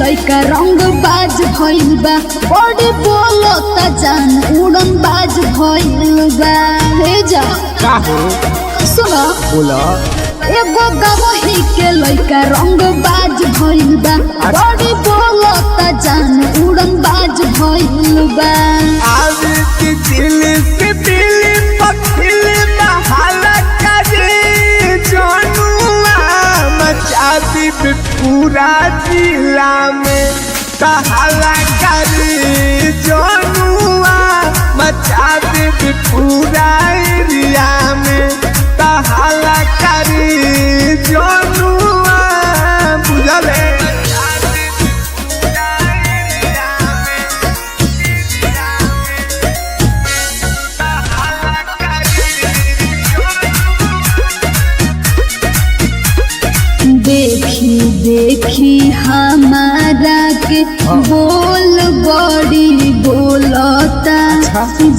लइका रंग बाज भइल बा बॉडी बोलता जान उड़न बाज भइल बा हे जा का हो सुनो बोला एगो गवही के लइका रंग बाज भइल बा बॉडी बोलता जान उड़न बाज भइल बा आज की दिल से दिल पखिल बहाला करे जनुआ मचाती पूरा जिला में तहला करे जनुआ मचाती पूरा एरिया में तहला करे जनुआ बुझले देखी देखी हमारा के बोल बड़ी बोलता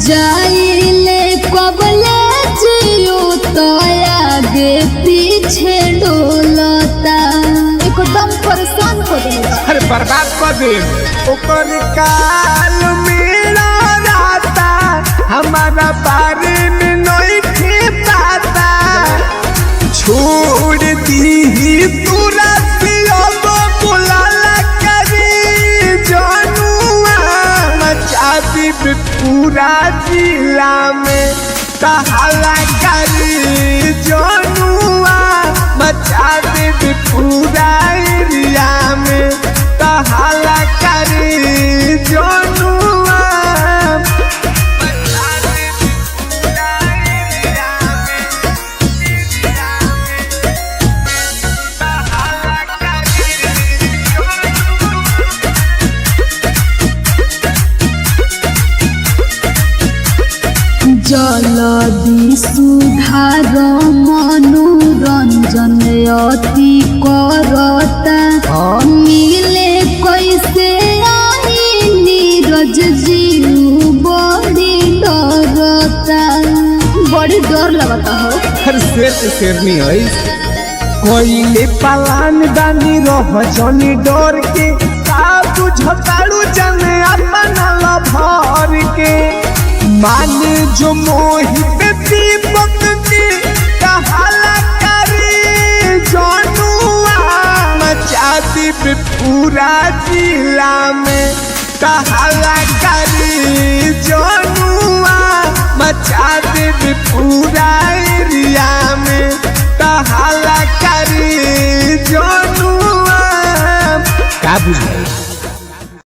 जाइले कबले जियो तो आगे पीछे डोलता एकदम परेशान हो गया हर बर्बाद कर दे ओकर काल मेरा राता हमारा बारे में नहीं थे पाता छोड़ दी पूरा बुलाला करे जनुआ मचाती पूरा जिला में तहला करे जनुआ मचाती पूरा एरिया में तहला करे जनुआ जलदी सुधार मनोरंजन अति करता मिले कैसे आई नीरज जीव बड़ी डरता बड़ी डर लगता हो हर शेर से शेरनी है कोइले पलान दानी रह जनी डर के का बुझताड़ू जने अपना लभर के मान जो मोहित दीपक के कहाला करे जनुआ मचाती पूरा जिला में तहला